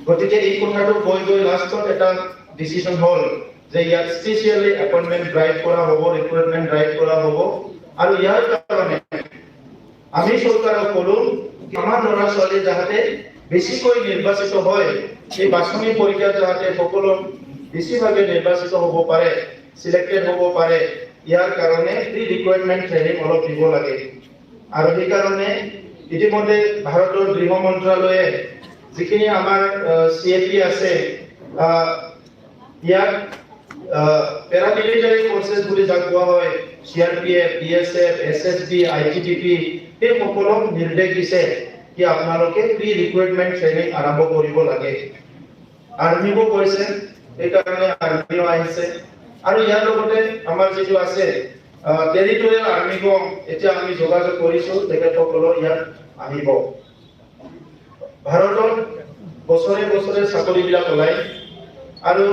গতিকে এই কথাটো গৈ গৈ লাষ্টত এটা ডিসিশন হল যে ইয়াত স্পেশালি এপয়েন্টমেন্ট ড্রাইভ করা হ'ব, ৰিক্ৰুটমেন্ট ড্ৰাইভ কৰা হ'ব। আৰু ইয়াৰ কাৰণে আমি চৰকাৰক ক'লো আমাৰ ল'ৰা ছোৱালী যাতে বেছিকৈ নিৰ্বাচিত হয়, এই বাছনি পৰীক্ষা যাতে সকলো বেছিভাগে নিৰ্বাচিত হ'ব পাৰে, সিলেক্টেড হ'ব পাৰে, ইয়াৰ কাৰণে প্ৰি ৰিকুৱাৰমেন্ট ট্ৰেইনিং অলপ দিব লাগে। আৰু এই কাৰণে ইতিমধ্যে ভাৰতৰ গৃহ মন্ত্ৰালয়ে যিখিনি আমাৰ সিএপি আছে ইয়াক প্যাৰামিলিটাৰি ফোৰ্সেস বুলি যাক কোৱা হয়, সিআৰপিএফ, বিএসএফ, এসএসবি, আইটিবিপি, এই সকলক নিৰ্দেশ দিছে কি আপোনালোকে প্ৰি ৰিকুৱাৰমেন্ট ট্ৰেইনিং আৰম্ভ কৰিব লাগে। আৰ্মিও কৈছে, এই কাৰণে আৰ্মিও আহিছে। আৰু ইয়াৰ লগতে আমাৰ যিটো আছে টেৰিটৰিয়েল আৰ্মিকো এতিয়া আমি যোগাযোগ কৰিছো, তেখেতসকলৰ ইয়াত আহিব। ভাৰতত বছৰে বছৰে চাকৰিবিলাক ওলায় আৰু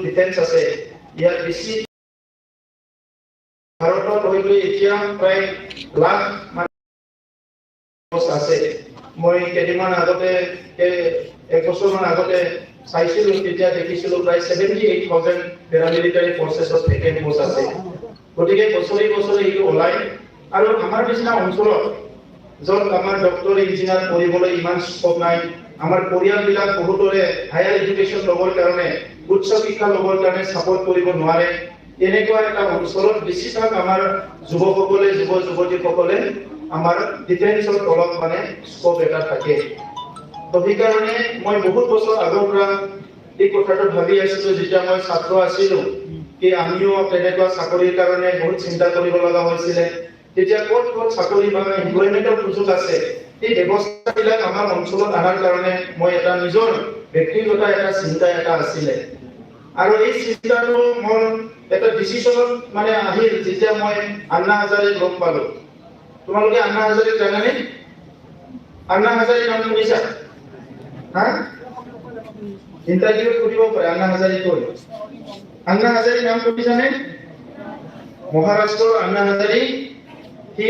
ডিফেন্স আছে ইয়াৰ বেছি ভাৰতত হয়তো এতিয়া প্ৰায় লাখ পোষ্ট আছে। মই কেইদিনমান আগতে এক বছৰমান আগতে চাইছিলো, তেতিয়া দেখিছিলো প্ৰায় 78,000 পেৰামিলিটাৰী ফৰ্চেছত ভেকেন্ট পোষ্ট আছে। গতিকে বছৰে বছৰে এইটো ওলাই। আৰু আমাৰ নিচিনা অঞ্চলত য'ত আমাৰ ডক্টৰ ইঞ্জিনিয়াৰ পঢ়িবলৈ ইমান স্কোপ নাই, আমাৰ পৰিয়ালবিলাক বহুতৰে হায়াৰ এডুকেশ্যন ল'বৰ কাৰণে, উচ্চ শিক্ষা ল'বৰ কাৰণে ছাপোৰ্ট কৰিব নোৱাৰে, এনেকুৱা এটা অঞ্চলত বেছিভাগ আমাৰ যুৱকসকলে, যুৱ যুৱতীসকলে আমাৰ ডিফেন্সৰ তলত মানে স্কোপ এটা থাকে। তো সেইকাৰণে মই বহুত বছৰ আগৰ পৰা এই কথাটো ভাবি আছিলো, যেতিয়া মই ছাত্ৰ আছিলো, কি আমিও তেনেকুৱা চাকৰিৰ কাৰণে বহুত চিন্তা কৰিব লগা হৈছিলে। তেতিয়া ক'ত ক'ত চাকৰি বা এমপ্লয়মেণ্টৰ সুযোগ আছে, এই ব্যৱস্থাবিলাক আমাৰ অঞ্চলত অনাৰ কাৰণে মই এটা নিজৰ ব্যক্তিগত এটা চিন্তা এটা আছিলে। আৰু এই চিন্তাটো মোৰ এটা ডিচিশনত মানে আহিল যেতিয়া মই আন্না হাজাৰীক লগ পালো। তোমালোকে আন্না হাজাৰীক জানানে? আন্না হাজাৰী নাম শুনিছা? হা? ইণ্টাৰভিউত সুধিব পাৰে আন্না হাজাৰী কোন? আন্না হাজাৰী নাম শুনিছানে? মহাৰাষ্ট্ৰৰ আন্না হাজাৰী, সি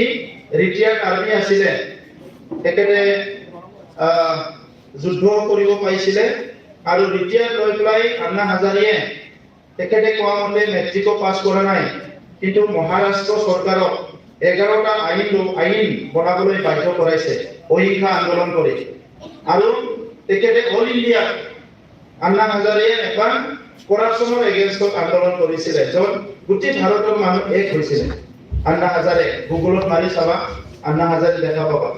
ৰিটায়াৰ্ড আৰ্মি আছিলে। তেখেতে যুদ্ধ কৰিব পাৰিছিলে আৰু ৰিটায়াৰ্ড লৈ পেলাই আন্না হাজাৰীয়ে তেখেতে কোৱা মতে মেট্ৰিকো পাছ কৰা নাই, কিন্তু মহাৰাষ্ট্ৰ চৰকাৰক 11টা আইন বনাবলৈ বাধ্য কৰাইছে অহিংসা আন্দোলন কৰি। আৰু তেখেতে অল ইণ্ডিয়া আন্না হাজাৰীয়ে এখন কৰাপশ্যনৰ এগেইনষ্টত আন্দোলন কৰিছিলে, য'ত গোটেই ভাৰতৰ মানুহ এক হৈছিলে। আন্না হাজাৰে গুগলত মাৰি চাবা, আন্না হাজাৰে দেখা পাবা।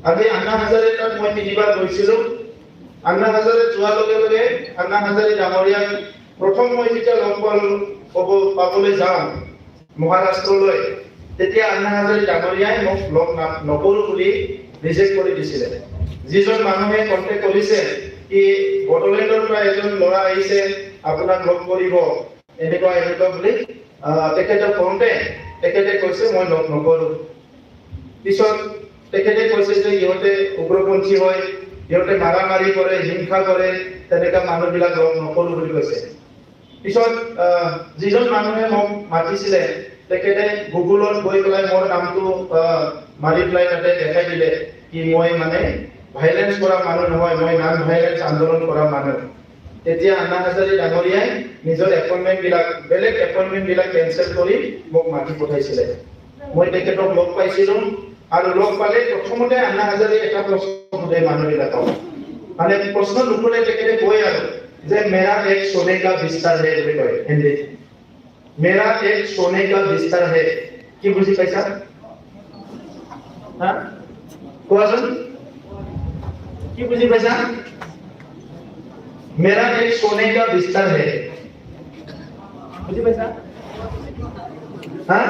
আৰু এই আন্না হাজাৰে তাত মই 3বাৰ গৈছিলো। আন্না হাজাৰে যোৱাৰ লগে লগে আন্না হাজাৰে ডাঙৰীয়াক প্ৰথম মই যেতিয়া লগ পাবলৈ যাওঁ মহাৰাষ্ট্ৰলৈ, তেতিয়া আন্না হাজাৰে ডাঙৰীয়াই মোক লগ নকৰো বুলি ৰিজেক্ট কৰি দিছিলে। যিজন মানুহে কণ্টেক্ট কৰিছে কি বড়োলেণ্ডৰ পৰা এজন ল'ৰা আহিছে আপোনাক লগ কৰিব এনেকুৱা এনেকুৱা বুলি তেখেতক কওঁতে তেখেতে কৈছে মই লগ নকৰো। পিছত তেখেতে কৈছে যে ইহঁতে উগ্ৰপন্থী হয়, ইহঁতে মাৰামাৰি কৰে, হিংসা কৰে, তেনেকুৱা মানুহবিলাক লগ নকৰো বুলি কৈছে। পিছত যিজন মানুহে মোক মাতিছিলে তেখেতে গুগলত গৈ পেলাই মোৰ নামটো মাৰি পেলাই তাতে দেখাই দিলে কি মই মানে ভাইলেন্স কৰা মানুহ নহয়, মই নন ভাইলেন্স আন্দোলন কৰা মানুহ। তেতিয়া আন্না হাজাৰী ডাঙৰীয়াই নিজৰ বেলেগ এপইণ্টমেণ্টবিলাক কেঞ্চেল কৰি মোক মাতি পঠাইছিলে। মই তেখেতক লগ পাইছিলো আৰু লগ পালে প্ৰথমতে আন্না হাজাৰী এটা প্ৰশ্ন সোধে মানুহবিলাকক, মানে প্ৰশ্ন নুসুধে, তেখেতে কয় আৰু যে মেৰা এক সোনে কা বিস্তাৰ হে বুলি কয় হিন্দীত। মেৰা এক সোনে কা বিস্তাৰ হে, কি বুজি পাইছা? হা কোৱাচোন, কি বুজি পাইছা? मेरा एक सोने का बिस्तर है, बुझी पाइसा? हाँ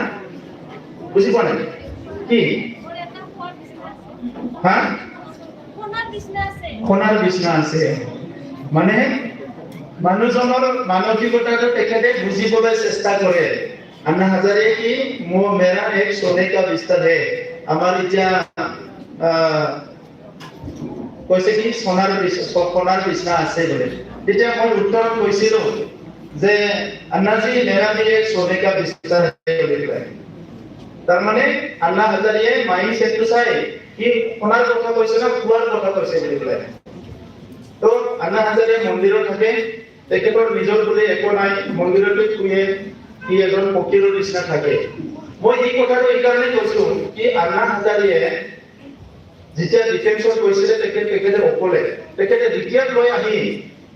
बुझी पाने की हाँ खोनार बिछना আছে মানে মানুহজনৰ মানসিকতাটো তেখেতে বুজিবলৈ চেষ্টা কৰে। আন্না হাজাৰে কি মেৰা এক সোনে কা বিস্তাৰ है, আমাৰ এতিয়া কৈছে কি সোনাৰ বিছনা আছে বুলি। তেতিয়া মই উত্তৰত কৈছিলো যে আন্নাজি মেৰা भी एक सोने का बिस्तर है বুলি কয়। তাৰমানে আন্না হাজাৰীয়ে মাইণ্ড সেটটো চাই কি কোনাৰ কথা কৈছে না খোৱাৰ কথা কৈছে বুলি কলে তো আন্না হাজাৰে মন্দিৰত থাকে তেখেতৰ নিজৰ বুলি একো নাই মন্দিৰতে শুয়ে কি এজন ফকীৰৰ নিচিনা থাকে মই এই কথাটো এই কাৰণে কৈছো কি আন্না হাজাৰীয়ে যেতিয়া ডিফেন্সত গৈছিলে তেখেতে অকলে তেখেতে ৰিটায়াৰ লৈ আহি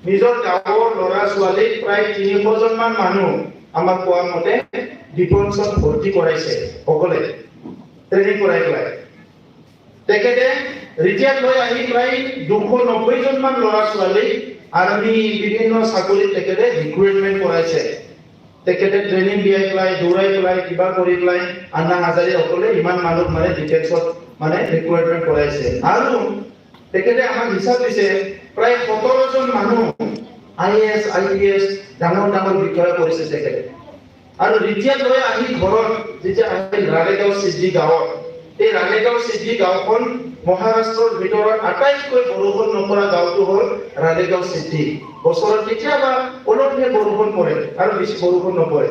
নিজৰ গাঁৱৰ ল'ৰা ছোৱালী প্ৰায় 300 জন মান মানুহ আমাক কোৱা মতে ডিফেন্সত ভৰ্তি কৰাইছে অকলে ট্ৰেনিং কৰাই তেখেতে ৰিটায়াৰ লৈ আহি প্ৰায় 290 জন মান ল'ৰা ছোৱালী আৰ্মি বিভিন্ন চাকৰিত তেখেতে ৰিক্ৰুটমেন্ট কৰাইছে তেখেতে ট্ৰেনিং দিয়াই পেলাই দৌৰাই পেলাই কিবা কৰি পেলাই আন্না হাজাৰী অকলে ইমান মানুহ মানে ডিফেন্সত মানে ৰিক্ৰুটমেন্ট কৰাইছে আৰু তেখেতে আমাক হিচাপ দিছে প্ৰায় 17 জন মানুহ আইএএস আইপিএস ডাঙৰ বিষয়া কৰিছে তেখেতে আৰু ৰিটায়াৰ লৈ আহি ঘৰত যেতিয়া আহিল ৰালেগাঁও সিদ্ধি গাঁৱত এই ৰালেগাঁও সিদ্ধি গাঁওখন মহাৰাষ্ট্ৰৰ ভিতৰত আটাইতকৈ বৰষুণ নপৰা গাঁওটো হ'ল ৰালেগাঁও সিদ্ধি বছৰত কেতিয়াবা অলপহে বৰষুণ পৰে আৰু বেছি বৰষুণ নপৰে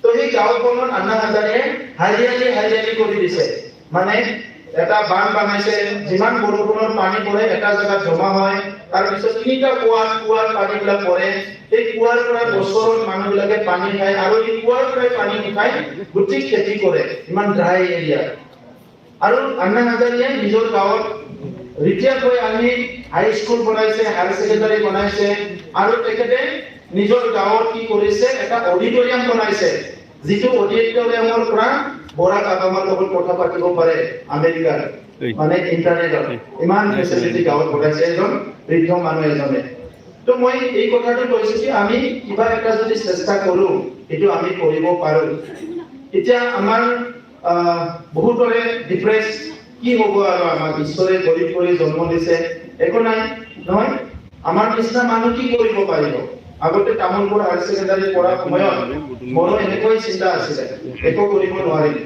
তো এই গাঁওখনত আন্না হাজাৰীয়ে হাৰিয়ালি কৰি দিছে মানে এটা বান বনাইছে যিমান বৰষুণৰ পানী পৰে এটা জায়গাত জমা হয় তাৰ পিছত তিনিটা কুৱাৰ পানীবিলাক পৰে এই কুৱাৰ পৰা বছৰত মানুহবিলাকে পানী খায় আৰু এই কুৱাৰ পৰা পানী উঠাই গুটি খেতি কৰে ইমান ড্ৰাই এৰিয়া আৰু আন্না হাজাৰীয়ে নিজৰ গাঁৱত ৰিটায়াৰ হৈ আহি হাই স্কুল বনাইছে হায়াৰ ছেকেণ্ডাৰী বনাইছে আৰু তেখেতে নিজৰ গাঁৱত কি কৰিছে এটা অডিটৰিয়াম বনাইছে যিটো অডিটৰিয়ামৰ পৰা বৰাক আগামৰ লগত কথা পাতিব পাৰে আমেৰিকাৰ মানে ইন্টাৰনেটত ইমান ফেচিলিটি গাঁৱত বনাইছে এজন বৃদ্ধ মানুহ এজনে তো মই এই কথাটো কৈছো কি আমি কিবা এটা যদি চেষ্টা কৰো এটো আমি কৰিব পাৰো এতিয়া আমাৰ বহুতৰে ডিপ্ৰেস কি হ'ব আৰু আমাৰ ঈশ্বৰে গৰীব কৰি জন্ম দিছে একো নাই নহয় আমাৰ নিচিনা মানুহ কি কৰিব পাৰিব আগতে তামোলপুৰ হায়াৰ ছেকেণ্ডাৰী পঢ়া সময়ত মোৰ এনেকৈ চিন্তা আছিলে একো কৰিব নোৱাৰিম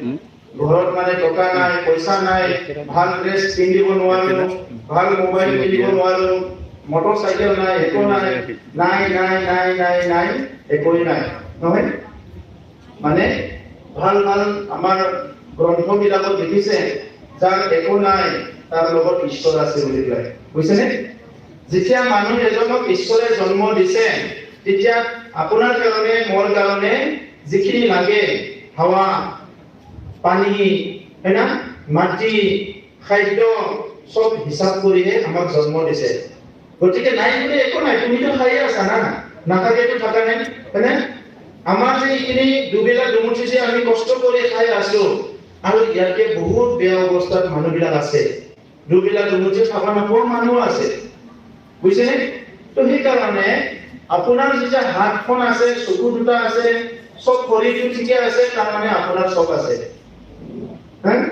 ঘৰত মানে টকা নাই পইচা নাই ভাল ড্ৰেছ পিন্ধিব নোৱাৰো ভাল মোবাইল কিনিব নোৱাৰো মটৰচাইকেল নাই একো নাই একোই নাই নহয় মানে ভাল আমাৰ গ্ৰন্থবিলাকত দেখিছে যাৰ একো নাই তাৰ লগত ঈশ্বৰ আছে বুলি কয় বুজিছেনে যেতিয়া মানুহ এজনক ঈশ্বৰে জন্ম দিছে তেতিয়া আপোনাৰ কাৰণে মোৰ কাৰণে যিখিনি লাগে হাৱা পানী হেনা মাটি খাদ্য সব হিসাব কৰিহে আমাক জন্ম দিছে গতিকে নাই বুলি একো নাই তুমিতো খাই আছা না নাখালেতো থকা নাই হয়নে আমাৰ যে এইখিনি দুবেলা দুমুঠি যে আমি কষ্ট কৰি খাই আছো আৰু ইয়াতে বহুত বেয়া অৱস্থাত মানুহবিলাক আছে দুবেলা দুমুঠি খাব নোপোৱা মানুহ আছে বুজিছেনে তো সেইকাৰণে আপোনাৰ যেতিয়া হাতখন আছে চকু দুটা আছে সব শৰীৰটো ঠিকে আছে তাৰ মানে আপোনাৰ সব আছে হ্যাঁ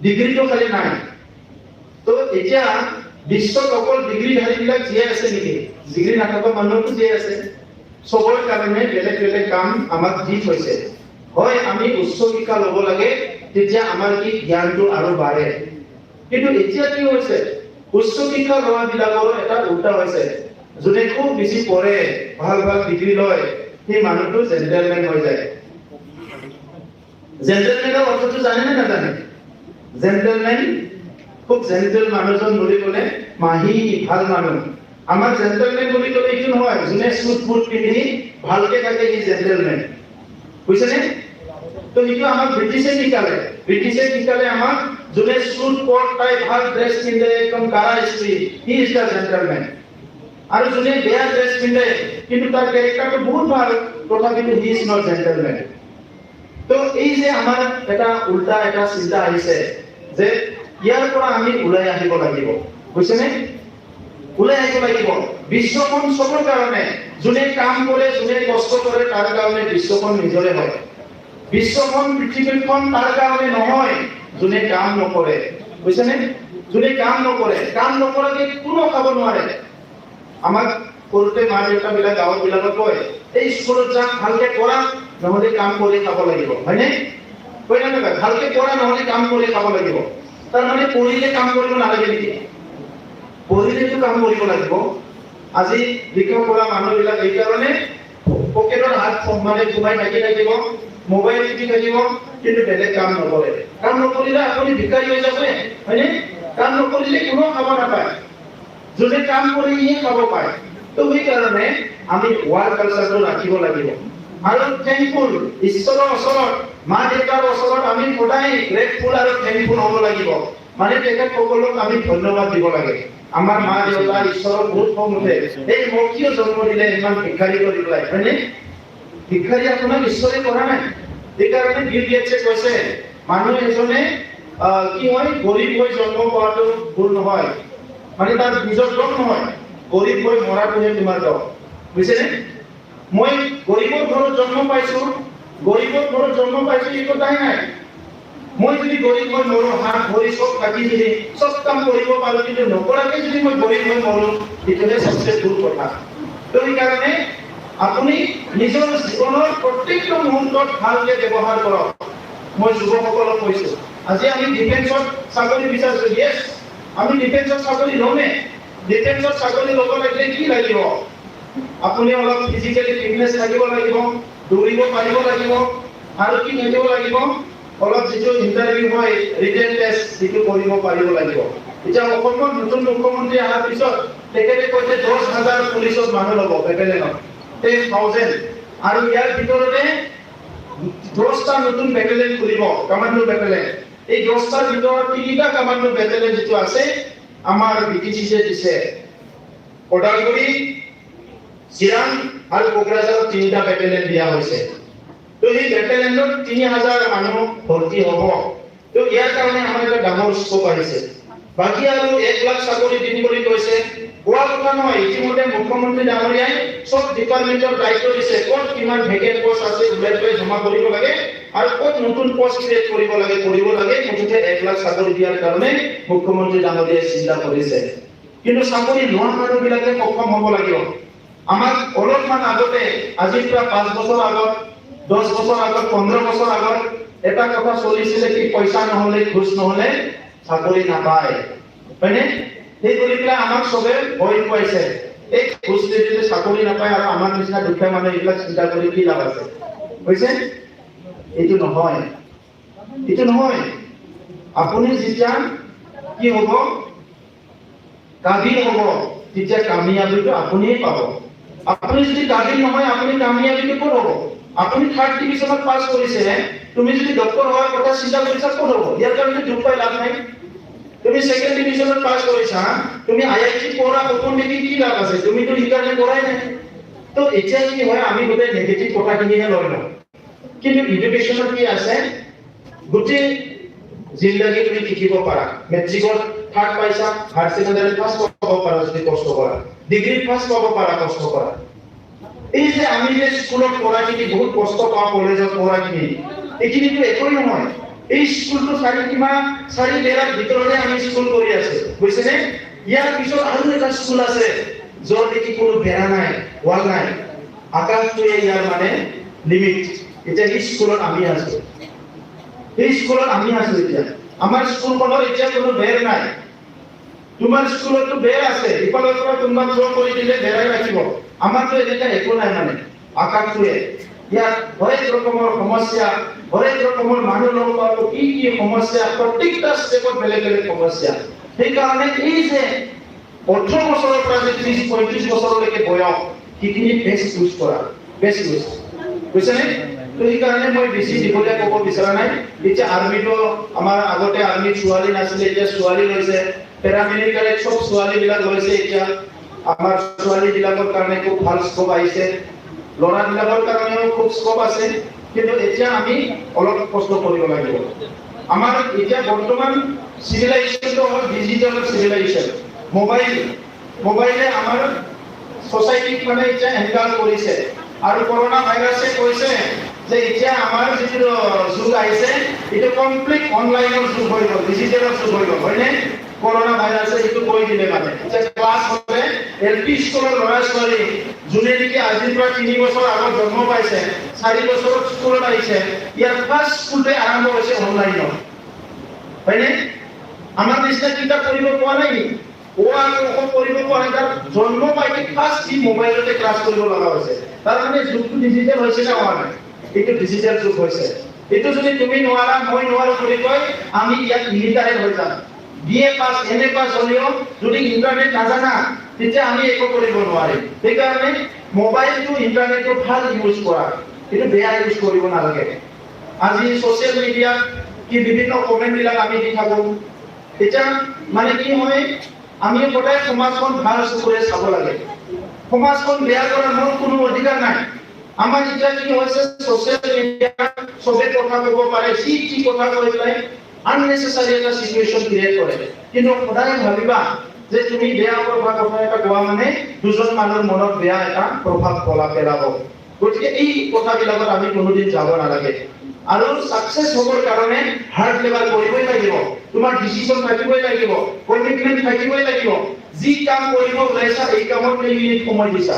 ডিগ্ৰীটো খালি নাই তো এতিয়া বিশ্বত অকল ডিগ্ৰীধাৰীবিলাক জীয়াই আছে নেকি ডিগ্ৰী নাথাকা মানুহটো জীয়াই আছে সবৰ কাৰণে বেলেগ কাম আমাক দি থৈছে হয় আমি উচ্চ শিক্ষা ল'ব লাগে তেতিয়া আমাৰ কি জ্ঞানটো আৰু বাঢ়ে কিন্তু এতিয়া কি হৈছে উচ্চ শিক্ষা লোৱা বিলাকৰ এটা উল্টা হৈছে যোনে খুব বেছি পঢ়ে ভাল ডিগ্ৰী লয় সেই মানুহটো জেন্টেলমেন হৈ যায় জেন্টেলমেনৰ অৰ্থটো জানে নে নাজানে জেন্টেলমেন খুব জেন্টেল মানুহজন বুলি ক'লে মাহি ভাল মানুহ আমাৰ জেন্টেলমেন বুলি ক'লে এইটো নহয় যোনে সুট বুট পিন্ধি ভালকে থাকে সি জেন্টেলমেন বুজিছেনে তো এইটো আমাক ব্ৰিটিছে শিকালে আমাক যোনে সুট কোট টাই ভাল ড্ৰেছ পিন্ধে একদম কাৰা স্ত্ৰী হি ইজ দ্য জেন্টেলমেন আৰু যোনে বেয়া ড্ৰেছ পিন্ধে কিন্তু তাৰ ক্যাৰেক্টাৰটো বহুত ভাল তথাপিতো হি ইজ নট জেন্টেলমেন তো এই যে আমাৰ এটা উল্টা এটা চিন্তা আহিছে যে ইয়াৰ পৰা আমি ওলাই আহিব লাগিব বুজিছেনে ওলাই আহিব লাগিব বিশ্বখন সবৰ কাৰণে যোনে কাম কৰে যোনে কষ্ট কৰে তাৰ কাৰণে বিশ্বখন নিজৰে হয় বিশ্বখন পৃথিৱীখন তাৰ কাৰণে নহয় যোনে কাম নকৰে বুজিছেনে যোনে কাম নকৰাকে কোনো খাব নোৱাৰে আমাক সৰুতে মা দেউতাবিলাক গাঁৱৰ বিলাকত কয় এই স্কুলত যাক ভালকে পঢ়া নহলে কাম কৰি খাব লাগিব হয়নে কয় না ভালকে পঢ়া নহলে কাম কৰি খাব লাগিব তাৰ মানে পঢ়িলে কাম কৰিব নালাগে নেকি পঢ়িলেতো কাম কৰিব লাগিব আজি লিখা পঢ়া মানুহবিলাক এই কাৰণে পকেটৰ হাত মানে ঘুমাই থাকিব মোবাইল টিপি থাকিব কিন্তু বেলেগ কাম নকৰে কাম নকৰিলে আপুনি ভিকাৰী হৈ যাব হয়নে কাম নকৰিলে কোনো খাব নাপায়, যোনে কাম কৰিহে খাব পায়। তো সেইকাৰণে আমি ৱাৰ্ক কালচাৰটো ৰাখিব লাগিব আৰু থেংকফুল ঈশ্বৰৰ ওচৰত মা দেউতাৰ ওচৰত আমি সদায় গ্ৰেটফুল আৰু থেংকফুল হ'ব লাগিব। মানে তেখেতসকলক আমি ধন্যবাদ দিব লাগে। আমাৰ মা দেউতা ঈশ্বৰৰ বহুত খং উঠে, এই মোক কিয় জন্ম দিলে ইমান ভিক্ষাৰী কৰি পেলাই, হয়নে? ভিক্ষাৰী আপোনাক ঈশ্বৰে কৰা নাই। সেইকাৰণে বিল গেটছে কৈছে মানুহ এজনে কি হয় গৰীব হৈ জন্ম পোৱাটো ভুল নহয়, মানে তাৰ নিজৰ দোষ নহয়, গৰীব হৈ মৰাটোহে তোমাৰ দোষ, বুজিছেনে? মই গৰীবৰ ঘৰত জন্ম পাইছো, গৰীবৰ ঘৰত জন্ম পাইছো এই কথাই নাই। মই যদি গৰীব হৈ মৰো, হাত ভৰি চব কাটি যদি চব কাম কৰিব পাৰো, কিন্তু নকৰাকে যদি মই গৰীব হৈ মৰো, এইটোহে সবচে ভুল কথা। তো সেইকাৰণে আপুনি নিজৰ জীৱনৰ প্ৰত্যেকটো মুহূৰ্তত ভালকে ব্যৱহাৰ কৰক। মই যুৱকসকলক কৈছো, আজি আমি ডিফেন্সত চাকৰি বিচাৰিছো, ইয়েছ আমি ডিফেন্সত চাকৰি লওঁনে? ডিফেন্সত চাকৰি ল'ব লাগিলে কি লাগিব? আপুনি অলপ ফিজিকেলি ফিটনেছ থাকিব লাগিব, দৌৰিব পাৰিব লাগিব, আৰু কি থাকিব লাগিব? অলপ যিটো ইণ্টাৰভিউ হয় ৰিটেন টেষ্ট যিটো কৰিব পাৰিব লাগিব। এতিয়া অসমৰ নতুন মুখ্যমন্ত্ৰী অহাৰ পিছত তেখেতে কৈছে 10,000 পুলিচত মানুহ ল'ব বেটেলিয়নত, 10,000, আৰু ইয়াৰ ভিতৰতে 10টা নতুন বেটেলিয়ন খুলিব, কমাণ্ডো বেটেলিয়ন। এই 10টাৰ ভিতৰত 3টা কমাণ্ডো বেটেলিয়ন যিটো আছে আমাৰ বিটিচিয়ে দিছে, ওদালগুৰি, চিৰাং আৰু কোকৰাঝাৰত 3টা বেটেলিয়ন দিয়া হৈছে। তো এই বেটেলিয়নত 3,000 মানুহ ভৰ্তি হ'ব। তো ইয়াৰ কাৰণে আমাৰ এটা ডাঙৰ স্কোপ আহিছে। বাকী আৰু 1 লাখ চাকৰি দিম বুলি কৈছে, কোৱা কথা নহয়। ইতিমধ্যে মুখ্যমন্ত্ৰী ডাঙৰীয়াই সব ডিপাৰ্টমেণ্টৰ দায়িত্ব দিছে, ক'ত কিমান ভেকেন্ট পোষ্ট আছে উলিয়াই জমা কৰিব লাগে, আৰু ক'ত নতুন পোষ্ট ক্ৰিয়েট কৰিব লাগে। মুঠতে 1 লাখ চাকৰি দিয়াৰ কাৰণে মুখ্যমন্ত্ৰী ডাঙৰীয়াই চিন্তা কৰিছে। কিন্তু চাকৰি লোৱা মানুহবিলাকে সক্ষম হ'ব লাগিব। আমাক অলপমান আগতে, আজি প্ৰায় 5 বছৰ আগত, 10 বছৰ আগত, 15 বছৰ আগত এটা কথা চলিছিলে কি পইচা নহলে, ঘুষ নহলে চাকৰি নাপায়, হয়নে? সেই কৰি পেলাই আমাক চবে ভয় খুৱাইছে, এই ঘুষ নিদিলে চাকৰি নাপায়, আৰু আমাৰ নিচিনা দুখীয়া মানুহ এইবিলাক চিন্তা কৰি কি লাভ আছে, বুজিছে? এইটো নহয়, এইটো নহয়। আপুনি যেতিয়া কি হ'ব, কাবিল হ'ব, তেতিয়া কামিয়াবিটো আপুনিয়ে পাব। আপুনি যদি কাবিল নহয়, আপুনি কামিয়াবিটো ক'ত হ'ব? আপুনি 3rd ডিভিজনত পাছ কৰিছে, তুমি যদি ডক্টৰ হোৱাৰ কথা চিন্তা কৰিছা ক'ত হ'ব? ইয়াৰ কাৰণে দুখ পাই লাভ নাই। তুমি 2nd ডিভিজনত পাছ কৰিছা, তুমি IIT পঢ়া সপোন দেখি কি লাভ আছে? তুমিতো সেইকাৰণে পঢ়াই নাই। তো এতিয়া কি হয়, আমি গোটেই নেগেটিভ কথাখিনিহে লৈ লওঁ, কিন্তু এডুকেশ্যনত কি আছে? গোটেই জিন্দগী তুমি শিকিব পাৰা। মেট্ৰিকত 3rd পাইছা, হায়াৰ ছেকেণ্ডাৰী ফাৰ্ষ্ট পাব পাৰা যদি কষ্ট কৰা, ডিগ্ৰীত ফাৰ্ষ্ট পাব পাৰা কষ্ট কৰা। এই যে আমি যে স্কুলত পঢ়াখিনি বহুত কষ্ট পাওঁ, কলেজত পঢ়াখিনি, এইখিনিতো একোই নহয়। এই স্কুলটো 4 বেৰাৰ ভিতৰতে আমি স্কুল কৰি আছো, বুজিছেনে? ইয়াৰ পিছত আৰু এটা স্কুল আছে য'ত দেখি কোনো বেৰা নাই, ৱাল নাই, আকাশটোৱে ইয়াৰ মানে লিমিট। এতিয়া এই স্কুলত আমি আছো, এই স্কুলত আমি আছো। এতিয়া আমাৰ স্কুলখনৰ এতিয়া কোনো বেৰ নাই। তোমাৰ স্কুলতো বেৰ আছে, ইফালৰ পৰা কোনোবা থ্ৰ কৰি দিলে বেৰাই ৰাখিব। আমাৰতো এনেকুৱা একো নাই, মানে আকাশটোৱে। ইয়াত হরেক রকমের সমস্যা, হরেক রকমের মানুষ লগ পাব, কি সমস্যা, প্রত্যেকটা স্টেপত বেলেগ বেলেগ সমস্যা। সেই কারণে এই যে 18 বছৰৰ পৰা যে 30-35 বছৰলৈকে বয়স, সেইখিনি বেষ্ট ইউজ কৰা, বেষ্ট ইউজ, বুজিছেনে? তো সেইকাৰণে মই বেছি দীঘলীয়া ক'ব বিচৰা নাই। এতিয়া আৰ্মিটো আমাৰ আগতে আৰ্মিত ছোৱালী নাছিলে, এতিয়া ছোৱালী লৈছে, পেৰামিলিটাৰীত চব ছোৱালীবিলাক লৈছে। এতিয়া আমাৰ ছোৱালীবিলাকৰ কাৰণে খুব ভাল স্কোপ আহিছে, ল'ৰাবিলাকৰ কাৰণেও খুব স্কোপ আছে। কিন্তু এতিয়া আমি অলপ কষ্ট কৰিব লাগিব। আমাৰ এতিয়া বৰ্তমান চিভিলাইজেশ্যনটো হ'ল ডিজিটেল চিভিলাইজেশ্যন। মোবাইলে আমাৰ সোসাইটিক মানে এতিয়া এনকাল কৰিছে, আৰু কৰোনা ভাইৰাছে কৈছে যে এতিয়া আমাৰ যিটো যুগ আহিছে এইটো কমপ্লিট অনলাইনৰ যুগ হৈ গ'ল, ডিজিটেলৰ যুগ হৈ গ'ল, হয়নে? কৰোনা ভাইৰাছে এইটো কৈ দিলে। মানে এতিয়া ক্লাছ হ'লে LP স্কুলৰ ল'ৰা ছোৱালী যোনে নেকি আজিৰ পৰা 3 বছৰ আগত জন্ম পাইছে, 4 বছৰত স্কুলত আহিছে, ইয়াৰ ফাৰ্ষ্ট স্কুলতে আৰম্ভ হৈছে অনলাইনত, হয়নে? আমাৰ নিচিনা কিতাপ পঢ়িব পোৱা নাই নেকি? কৰিব পৰা নাই, তাৰ জন্ম পাইছে ফাৰ্ষ্ট সি মোবাইলতে ক্লাছ কৰিব লগা হৈছে। তাৰ মানে যুগটো ডিজিটেল হৈছে নে হোৱা নাই? এইটো ডিজিটেল যুগ হৈছে। এইটো যদি তুমি নোৱাৰা, মই নোৱাৰো বুলি কয়, আমি ইয়াত ইলিটাৰেট হৈ যাম। BA পাস MA পাস হলেও যদি ইন্টাৰনেট নাজানা তেতিয়া আমি একো কৰিব নোৱাৰিম সেইকাৰণে মোবাইলটো ইন্টাৰনেটটো ভাল ইউজ কৰা কিন্তু বেয়া ইউজ কৰিব নালাগে আজি সোশ্যাল মিডিয়া কি বিভিন্ন কমেন্ট বিলাক আমি দি থাকো এটা মানে কি হয় আমি সদায় সমাজখন ভাল চকুৰে চাব লাগে সমাজখন বেয়া কৰাৰ মোৰ কোনো অধিকাৰ নাই আমাৰ এতিয়া কি হৈছে সোশ্যাল মিডিয়া সবে কথা ক'ব পাৰে কি কথা কৈ পেলাই unnecessary এটা সিচুৱেচন ক্ৰিয়েট কৰে কিন্তু সদায় ভাবিবা যে তুমি বেয়া কথা এটা কোৱা মানে দুজন মানুহৰ মনত বেয়া এটা প্ৰভাৱ পেলাব গতিকে এই কথাবিলাকত আমি কোনোদিন যাব নালাগে আৰু সাকসেস হ'বৰ কাৰণে হাৰ্ড লেভেল কৰিবই লাগিব তোমাৰ ডিসিশন থাকিবই লাগিব কমিটমেন্ট থাকিবই লাগিব যি কাম কৰিব ওলাইছা এই কামত মিনিট সময় দিছা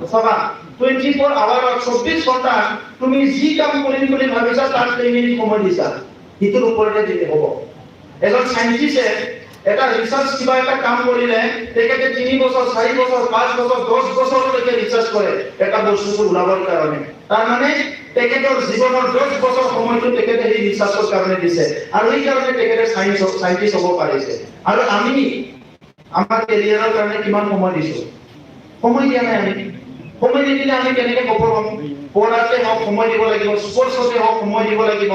অথবা 24 আৱাৰ 24 ঘণ্টা তুমি যি কাম কৰিম বুলি ভাবিছা তাত মিনিট সময় দিছা ইটোৰ ওপৰতে দিলে হ'ব এজন সাইন্টিষ্টে এটা ৰিসাৰ্চ কিবা এটা কাম কৰিলে তেখেতে 3 বছৰ 4 বছৰ 5 বছৰ 10 বছৰলৈকে ৰিসাৰ্চ কৰে এটা বস্তুটো ওলাবৰ কাৰণে তাৰ মানে তেখেতৰ জীৱনৰ 10 বছৰ সময়টো তেখেতে এই ৰিসাৰ্চৰ কাৰণে দিছে আৰু এই কাৰণে তেখেতে সাইন্টিষ্ট হ'ব পাৰিছে আৰু আমি আমাৰ কেৰিয়াৰৰ কাৰণে কিমান সময় দিছো সময় দিয়া নাই আমি সময় নিদিলে আমি কেনেকৈ সফল হ'ম পঢ়াতে হওক সময় দিব লাগিব স্পৰ্টছতে হওক সময় দিব লাগিব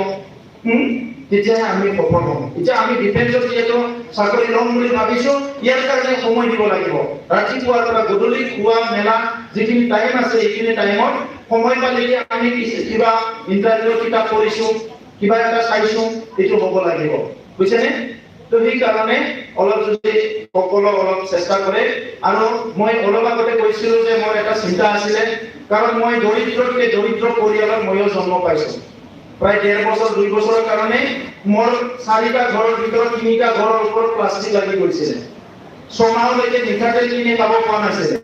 তেতিয়া আমি সফল হ'ম এতিয়া আমি ডিফেন্সত যিহেতু চাকৰি ল'ম বুলি ভাবিছো ইয়াৰ কাৰণে সময় দিব লাগিব ৰাতিপুৱাৰ পৰা গধূলি খোৱা মেলা যিখিনি টাইম আছে এইখিনি টাইমত সময় পালে আমি কিবা ইন্টাৰভিউ কিতাপ পঢ়িছো কিবা এটা চাইছো এইটো হ'ব লাগিব বুজিছেনে তো সেই কাৰণে অলপ যদি সকলো অলপ চেষ্টা কৰে আৰু মই অলপ আগতে কৈছিলো যে মোৰ এটা চিন্তা আছিলে কাৰণ মই দৰিদ্ৰ পৰিয়ালৰ ময়ো জন্ম পাইছো প্ৰায় 1.5 বছৰ 2 বছৰৰ কাৰণে মোৰ 4টা ঘৰৰ ভিতৰত 3টা ঘৰৰ ওপৰত প্লাষ্টিক লাগি গৈছিলে ছমাহলৈকে মিঠাতেল কিনি খাব পৰা নাছিলে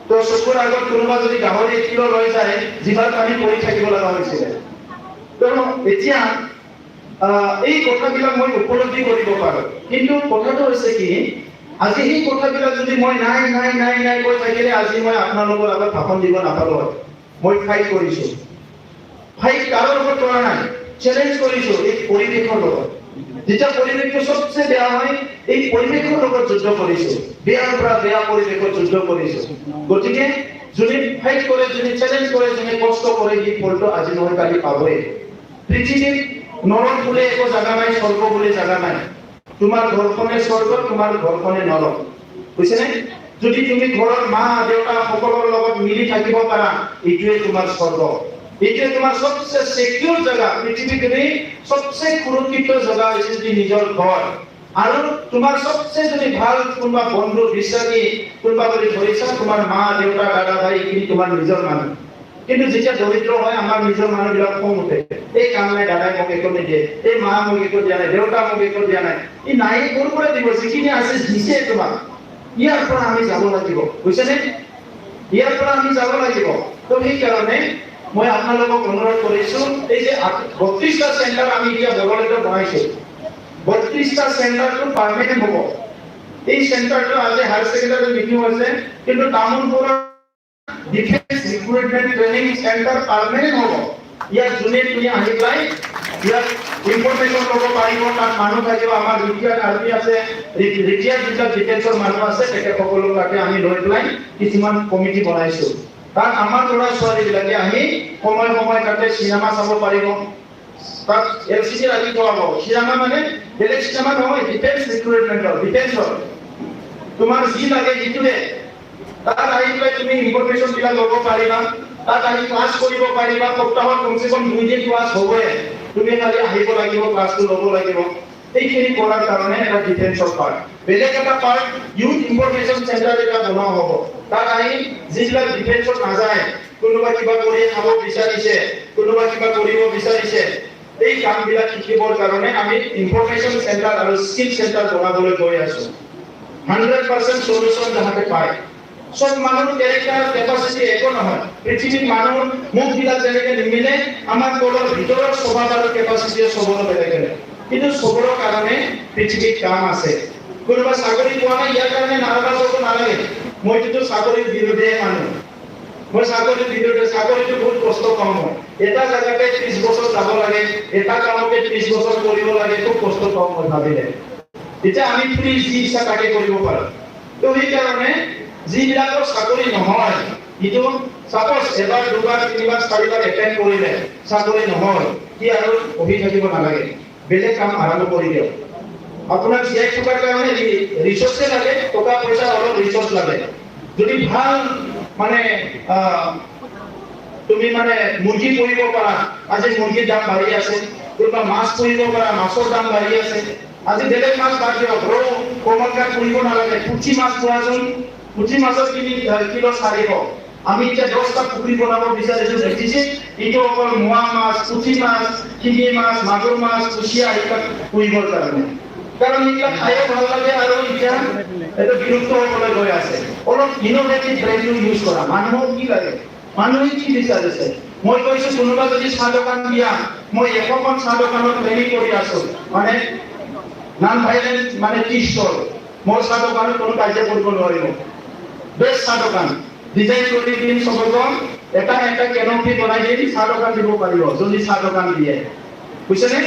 তো চকুৰ আগত কোনোবা যদি গাহৰি কিলো লৈ যায় জিভাৰ পানী পৰি থাকিব লগা হৈছিলে তো এতিয়া এই কথাবিলাক মই উপলব্ধি কৰিব পাৰো কিন্তু কথাটো হৈছে কি আজি এই কথাবিলাক যদি মই নাই কৈ থাকিলে আজি মই আপোনালোকৰ আগত ভাষণ দিব নাপালো মই ফাইট কৰিছো ফাইট কাৰোৰ লগত কৰা নাই চ্যালেঞ্জ কৰিছো এই পৰিৱেশৰ লগত যেতিয়া পৰিৱেশটো সবচে বেয়া হয় এই পৰিৱেশৰ লগত যুদ্ধ কৰিছো বেয়াৰ পৰা বেয়া পৰিৱেশত যুদ্ধ কৰিছো গতিকে যদি ফাইট কৰে যদি চ্যালেঞ্জ কৰে যদি কষ্ট কৰে এই ফলটো আজি নহয় কালি পাবই পৃথিৱীত নৰক বুলি একো জাগা নাই স্বৰ্গ বুলি জাগা নাই তোমাৰ ঘৰখনে স্বৰ্গ তোমাৰ ঘৰখনে নৰক বুজিছেনে যদি তুমি ঘৰৰ মা দেউতা সকলোৰ লগত মিলি থাকিব পাৰা এইটোৱে তোমাৰ স্বৰ্গ এইটোৱে তোমাৰ সবচে সিকিউৰ জায়গা পৃথিৱীৰ সবচে সুৰক্ষিত জায়গা হৈছে যে নিজৰ ঘৰ আৰু তোমাৰ সবচে যদি ভাল কোনোবা বন্ধু বিশ্বাসী কোনোবা যদি ধৰিছা তোমাৰ মা দেউতা দাদা ভাই এইখিনি তোমাৰ নিজৰ মানুহ কিন্তু যেতিয়া দৰিদ্ৰ হয় আমাৰ নিজৰ মানুহবিলাক খং উঠে এই কাম নাই দাদাই মোক একো নিদিয়ে এই মা মোক একো দিয়া নাই দেউতা মোক একো দিয়া নাই এই নাই ক'ৰ পৰা দিব যিখিনি আছে দিছে তোমাক ইয়াৰ পৰা আমি যাব লাগিব বুজিছেনে ইয়াৰ পৰা আমি যাব লাগিব তো সেই কাৰণে মই আপোনালোকক অনুৰোধ কৰিছো এই যে 32টা চেণ্টাৰ আমি এতিয়া বগলেতে বনাইছো 32টা চেণ্টাৰটো পাৰ্মানেন্ট হ'ব এই চেণ্টাৰটো আজি হায়াৰ ছেকেণ্ডাৰী মিটিং হৈছে কিন্তু তামুলপুৰৰ defence recruitment training centre permanent হ'ব ইয়াত যোনে তুমি আহি পেলাই ইয়াত ইনফৰমেশ্যন ল'ব পাৰিব তাত মানুহ থাকিব আমাৰ ৰিটায়াৰ্ড আৰ্মি আছে ৰিটায়াৰ্ড যিবিলাক ডিফেন্সৰ মানুহ আছে তেখেতসকলক তাতে আমি লৈ পেলাই কিছুমান কমিটি বনাইছো তাত আমাৰ ল'ৰা ছোৱালীবিলাকে আহি সময় তাতে চিনেমা চাব পাৰিব তাত এলচিডি লাগি থোৱা হ'ব চিনেমা মানে বেলেগ চিনেমা নহয় ডিফেন্স ৰিক্ৰুটমেন্টৰ ডিফেন্সৰ তোমাৰ যি লাগে যিটোৱে তাত আহি পেলাই তুমি ইনফৰমেশ্যন বিলাক ল'ব পাৰিবা তাত আহি ক্লাছ কৰিব পাৰিবা সপ্তাহত কমচে কম 2 দিন ক্লাছ হ'বই তুমি খালি আহিব লাগিব ক্লাছটো ল'ব লাগিব এইখিনি কৰাৰ কাৰণে এটা ডিফেন্সৰ পাৰ্ট বেলেগ এটা পাৰ্ট ইউথ ইনফৰমেশ্যন চেণ্টাৰ এটা বনোৱা হ'ব তাত আহি যিবিলাক ডিফেন্সত নাযায় কোনোবা কিবা কৰি খাব বিচাৰিছে কোনোবা কিবা কৰিব বিচাৰিছে এই কামবিলাক শিকিবৰ কাৰণে আমি ইনফৰমেশ্যন চেণ্টাৰ আৰু স্কিল চেণ্টাৰ বনাবলৈ গৈ আছো 100% সলিউশন যাহাতে পায় সব মানুহৰ ক্যাৰেক্টাৰ কেপাসিটি একো নহয় পৃথিৱীৰ মানুহৰ মুখবিলাক যেনেকৈ নিমিলে আমাৰ তলৰ ভিতৰৰ স্বভাৱ আৰু কেপাসিটি সবৰ বেলেগ কিন্তু সবৰ কাৰণে পৃথিৱীত কাম আছে কোনোবা চাকৰি পোৱা নাই ইয়াৰ কাৰণে নাৰাজ হ'ব নালাগে মইতো চাকৰিৰ বিৰুদ্ধে মানুহ মই চাকৰি ভিতৰতে চাকৰিটো বহুত কষ্ট পাওঁ মই এটা জায়গাতে 30 বছৰ যাব লাগে এটা কামতে 30 বছৰ কৰিব লাগে খুব কষ্ট পাওঁ মই ভাবিলে এতিয়া আমি ফ্ৰী যি ইচ্ছা তাকে কৰিব পাৰোঁ তো সেইকাৰণে যিবিলাকৰ চাকৰি নহয় কিন্তু সাপোজ এবাৰ দুবাৰ তিনিবাৰ চাৰিবাৰ এটেন্ড কৰিলে চাকৰি নহয় কি আৰু বহি থাকিব নালাগে বেলেগ কাম আৰম্ভ কৰি দিয়ক আপোনাক জীয়াই থকাৰ কাৰণে ৰিসোৰ্সে লাগে টকা পইচা অলপ ৰিসোৰ্স লাগে যদি ভাল মানে তুমি মানে মুৰ্গী পুহিব পাৰা আজি মুৰ্গীৰ দাম বাঢ়ি আছে কিবা মাছ পুহিব পাৰা মাছৰ দাম বাঢ়ি আছে আজি বেলেগ মাছ বাদ দিয়ক ৰৌ কমলকাট পুহিব নালাগে পুঠি মাছ পোৱাজন পুঠি মাছৰ কিলো 400 আমি এতিয়া 10টা পুখুৰী বনাব বিচাৰিছো দেখিছে এইটো অকল মোৱা মাছ পুঠি মাছ শিঙি মাছ মাগুৰ মাছ কুচিয়া এইবিলাক পুহিবৰ কাৰণে কাৰণ এইবিলাক খাইও ভাল লাগে আৰু এতিয়া এটা বিলুপ্ত হ'বলৈ গৈ আছে অলপ ইনোভেটিভ ব্ৰেইনটো ইউজ কৰা মানুহক কি লাগে মানুহে কি বিচাৰিছে মই কৈছো কোনোবা যদি চাহ দোকান দিয়া মই 100খন চাহ দোকানত ট্ৰেনিং কৰি আছো মানে নন ভাইলেন্স মানে টি ষ্টল মোৰ চাহ দোকানত কোনো কাৰ্য কৰিব নোৱাৰিব বেষ্ট চাহ দোকান ডিজাইন কৰি দিম সবজন এটা কেনপি বনাই দিম চাহ দোকান দিব পাৰিব যদি চাহ দোকান দিয়ে বুজিছেনে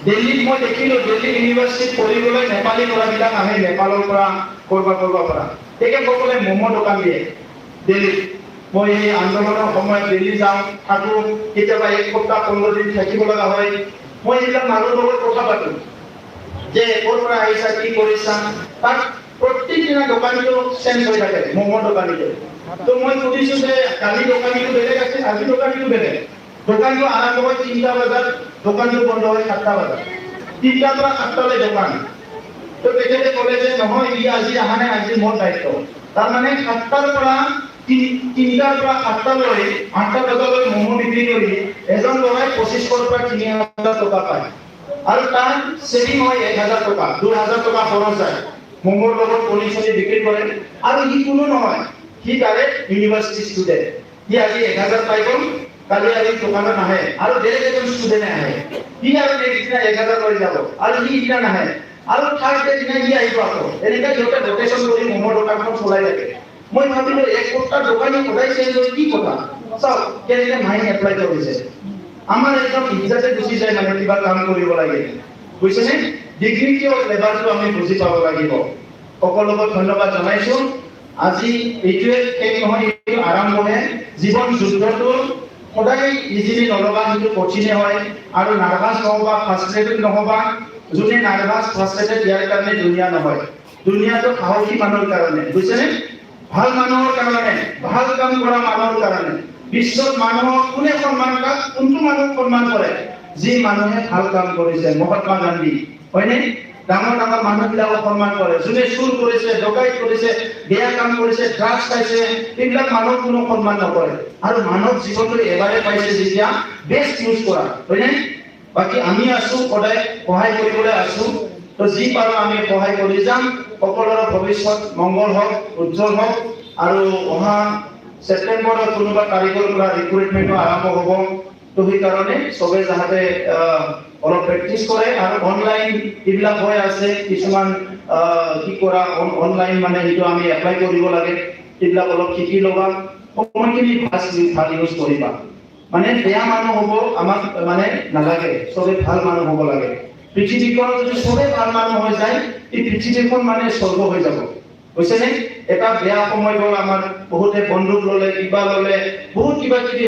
দিল্লীত মই দেখিলো দিল্লী ইউনিভাৰ্চিটিত পঢ়িবলৈ নেপালী ল'ৰাবিলাক আহে নেপালৰ পৰা কৰবা পৰা তেখেতসকলে ম'ম দোকান দিয়ে দিল্লীত মই এই আন্দোলনৰ সময়ত দিল্লী যাওঁ থাকো কেতিয়াবা 1 সপ্তাহ 15 দিন থাকিব লগা হয় মই এইবিলাক মানুহৰ লগত কথা পাতো যে ক'ৰ পৰা আহিছা কি কৰিছা তাত প্ৰত্যেক দিনা দোকানীটো চেঞ্জ হৈ থাকে ম'ম দোকানীটো তো মই সুধিছো যে কালি দোকানীটো বেলেগ আছে আজি দোকানীটো বেলেগ দোকানটো আৰম্ভ হয় 3টা বজাত দোকানটো বন্ধ হয় 7টা বজাত 3টাৰ পৰা 7টালৈ দোকান তো তেখেতে ক'লে যে নহয় ই আজি অহা নাই আজি মোৰ দায়িত্ব তাৰমানে 7টাৰ পৰা 3টাৰ পৰা 7টালৈ 8টা বজালৈ ম'ম বিক্ৰী কৰি এজন ল'ৰাই 2500 পৰা 3000 টকা পায় আৰু তাৰ সেভিং হয় 1000 টকা 2000 টকা খৰচ যায় ম'মৰ লগত কণী বিক্ৰী কৰে আৰু ই কোনো নহয় সি ডাইৰেক্ট ইউনিভাৰ্চিটি ষ্টুডেণ্ট সি আজি 1000 পাই গ'ল কালি আজি দোকানত নাহে আৰু বেলেগ এজন ষ্টুডেণ্ট আহে সি আৰু নেক্সট দিনা 1000 লৈ যাব আৰু সি দিনা নাহে আৰু থাৰ্ড ডে দিনা সি আহিব আকৌ এনেকৈ সিহঁতে ৰটেশ্যন কৰি ম'মৰ দোকানখন চলাই থাকে মই ভাবিলো এক সপ্তাহ দোকানী সদায় চেঞ্জ হৈ কি কথা চাওক কেনেকৈ মাইণ্ড এপ্লাই কৰিছে আমাৰ একদম ইজ্জতে গুচি যায় মানে কিবা কাম কৰিব লাগে বুজিছেনে ডিগ্নিটি অফ লেবাৰটো আমি বুজি পাব লাগিব সকলোকে ধন্যবাদ জনাইছো আজি এইটোৱে শেষ নহয় এইটো আৰম্ভহে জীৱন যুদ্ধটো সদায় ইজিলি নলবা কিন্তু কঠিনে হয় আৰু নাৰ্ভাছ নহবা ফ্ৰাষ্ট্ৰেটেড নহবা যোনে নাৰ্ভাছ ফ্ৰাষ্ট্ৰেটেড ইয়াৰ কাৰণে দুনিয়া নহয় দুনিয়াটো সাহসী মানুহৰ কাৰণে বুজিছেনে ভাল মানুহৰ কাৰণে ভাল কাম কৰা মানুহৰ কাৰণে বিশ্বত মানুহক কোনে সন্মান কৰে কোনটো মানুহক সন্মান কৰে যি মানুহে ভাল কাম কৰিছে মহাত্মা গান্ধী হয়নে ডাঙৰ ডাঙৰ মানুহবিলাকক সন্মান কৰে যোনে চুৰ কৰিছে ডকাইত কৰিছে বেয়া কাম কৰিছে ড্ৰাগছ খাইছে এইবিলাক মানুহক কোনো সন্মান নকৰে আৰু মানৱ জীৱনটো এবাৰে পাইছে যেতিয়া বেষ্ট ইউজ কৰা হয়নে বাকি আমি আছো সদায় সহায় কৰিবলৈ আছো তো যি পাৰো আমি সহায় কৰি যাম সকলোৰে ভৱিষ্যত মংগল হওক উজ্জ্বল হওক আৰু অহা সেপ্টেম্বৰৰ কোনোবা তাৰিখৰ পৰা ৰিক্ৰুটমেণ্টটো আৰম্ভ হ'ব তো সেইকাৰণে সবে যাতে অলপ প্ৰেক্টিছ কৰে আৰু অনলাইন এইবিলাক হৈ আছে কিছুমান কি কৰা অনলাইন মানে সেইটো আমি এপ্লাই কৰিব লাগে এইবিলাক অলপ শিকি ল'বা সময়খিনি ভাল ইউজ কৰিবা মানে বেয়া মানুহ হ'ব আমাক মানে নালাগে সবে ভাল মানুহ হ'ব লাগে পৃথিৱীখনত যদি সবে ভাল মানুহ হৈ যায় এই পৃথিৱীখন মানে স্বৰ্গ হৈ যাব বুজিছেনে এটা বেয়া সময় গ'ল আমাৰ বহুতে বন্দুক ল'লে কিবা ল'লে বহুত কিবা কিবি